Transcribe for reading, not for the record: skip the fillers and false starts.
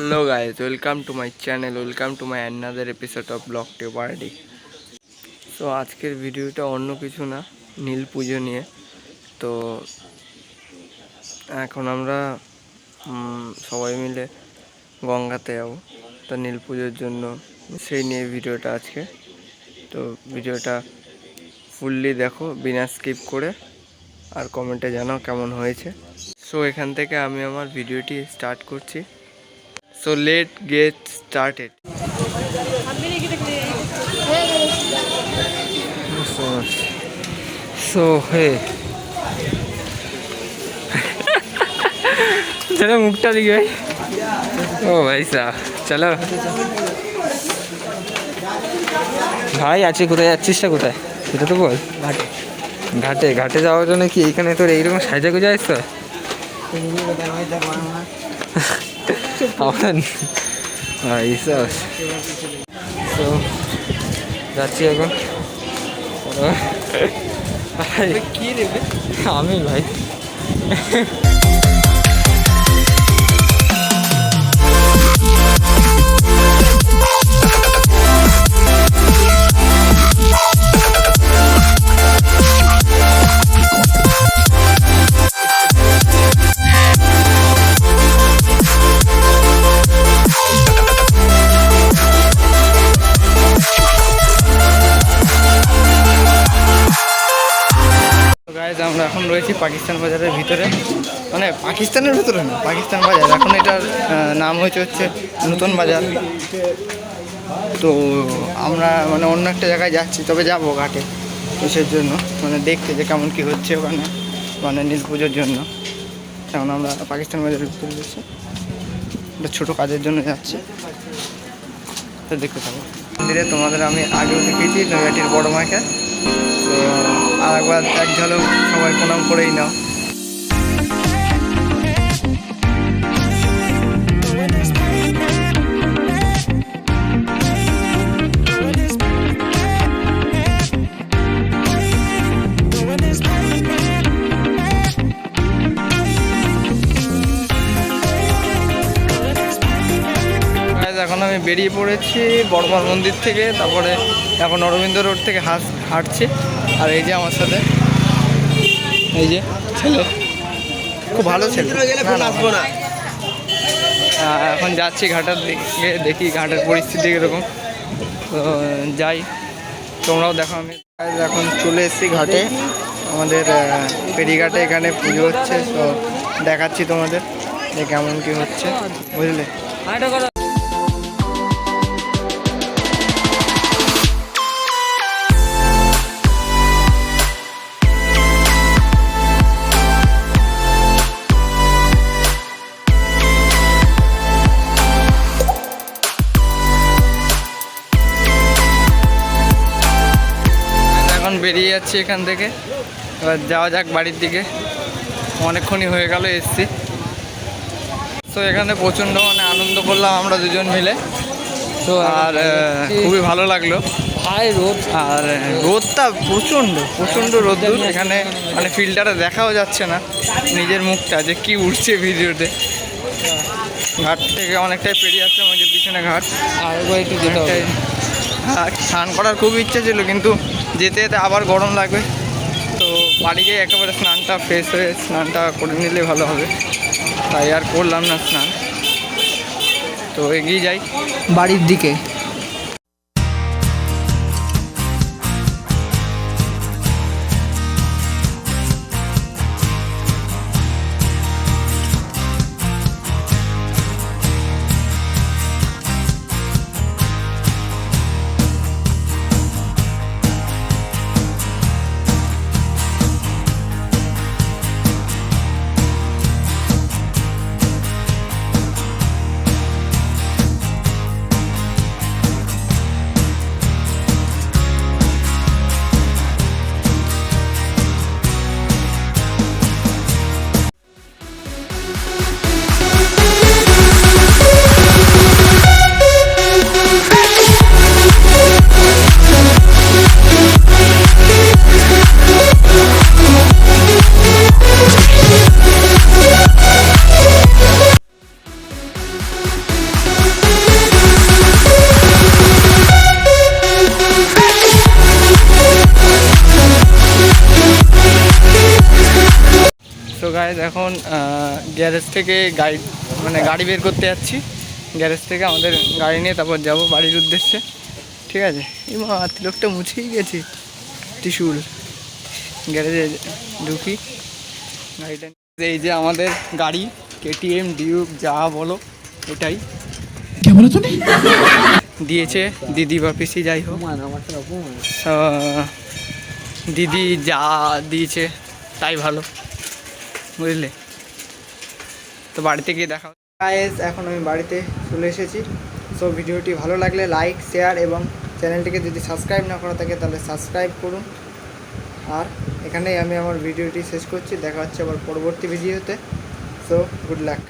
Hello guys, welcome to my channel, welcome to my another episode of Block Tube RD. So আজকের ভিডিওটা অন্য কিছু না, নীল পুজো নিয়ে। তো এখন আমরা সবাই মিলে গঙ্গাতে যাবো, তো নীল পুজোর জন্য সেই নিয়ে ভিডিওটা আজকে। তো ভিডিওটা ফুললি দেখো বিনা স্কিপ করে, আর কমেন্টে জানাও কেমন হয়েছে। সো এখান থেকে আমি আমার ভিডিওটি স্টার্ট করছি। So let's get started. So hey, चलो मुक्ता दिख गई। ओ भाई साहब चलो ভাই আজকে কোথায় যাচ্ছিসটা? কোথায় সেটা তো বল। ঘাটে ঘাটে যাওয়ার জন্য কি এইখানে তোর এইরকম সাজা গুজা আসতো? তো যাচ্ছি এখন। কি রে আমি ভাই আমরা এখন রয়েছি পাকিস্তান বাজারের ভিতরে, মানে পাকিস্তানের ভিতরে না, পাকিস্তান বাজার। এখন এটার নাম হচ্ছে নতুন বাজার। তো আমরা মানে অন্য একটা জায়গায় যাচ্ছি, তবে যাবো ঘাটে কিসের জন্য, মানে দেখতে যে কেমন কী হচ্ছে ওখানে, মানে নীল পুজোর জন্য। এখন আমরা পাকিস্তান বাজারের ভিতরে যাচ্ছি, একটা ছোটো কাজের জন্য যাচ্ছি। তো দেখতে থাকবো। মন্দিরে তোমাদের আমি আগেও দেখেছি নৈহাটির বড় মাকে। তো আর একবার এক ঝলক সবাই প্রণাম করেই নাও। এখন আমি বেরিয়ে পড়েছি বড়মার মন্দির থেকে, তারপরে এখন অরবিন্দ রোড থেকে হাঁটছি। আর এই যে আমার সাথে এই যে ছেলে, খুব ভালো ছেলে। এখন যাচ্ছি ঘাটের দিকে, দেখি ঘাটের পরিস্থিতি কীরকম। তো যাই, তোমরাও দেখো। আমি এখন চলে এসেছি ঘাটে, আমাদের ফেরিঘাটে। এখানে পুজো হচ্ছে, তো দেখাচ্ছি তোমাদের যে কেমন কী হচ্ছে, বুঝলে। বেরিয়ে যাচ্ছি এখান থেকে, এবার যাওয়া যাক বাড়ির দিকে। অনেকক্ষণই হয়ে গেল এসছি। তো এখানে প্রচণ্ড মানে আনন্দ করলাম আমরা দুজন মিলে। তো আর খুবই ভালো লাগলো। আর রোদটা প্রচণ্ড রোদ্দুর এখানে, মানে ফিল্টারে দেখাও যাচ্ছে না নিজের মুখটা যে কি উঠছে ভিডিওতে। ঘাট থেকে অনেকটাই পেরিয়ে আসলাম, ওই যে পিছনে ঘাট। আর একটু স্নান করার খুব ইচ্ছা ছিল, কিন্তু যেতে যেতে আবার গরম লাগবে। তো বাড়ি গিয়ে একেবারে স্নানটা ফ্রেশ হয়ে স্নানটা করে নিলে ভালো হবে, তাই আর করলাম না স্নান। তো এগিয়ে যাই বাড়ির দিকে। এখন গ্যারেজ থেকে গাড়ি বের করতে যাচ্ছি। গ্যারেজ থেকে আমাদের গাড়ি নিয়ে তারপর যাব বাড়ির উদ্দেশ্যে। ঠিক আছে, এই তিলকটা মুছেই গেছি ত্রিশুল। গ্যারেজে ঢুকি গাড়িটা। এই যে আমাদের গাড়ি KTM ডিউক যা বলো এটাই দিয়েছে দিদি বা পিসি, যাই হোক দিদি যা দিয়েছে তাই ভালো, বুঝলে। তো বাড়িতে গিয়ে দেখা। গাইস, এখন আমি বাড়িতে চলে এসেছি। সো ভিডিওটি ভালো লাগলে লাইক, শেয়ার এবং চ্যানেলটিকে যদি সাবস্ক্রাইব না করা থাকে তাহলে সাবস্ক্রাইব করুন। আর এখানেই আমি আমার ভিডিওটি শেষ করছি। দেখা হচ্ছে আবার পরবর্তী ভিডিওতে। So good luck.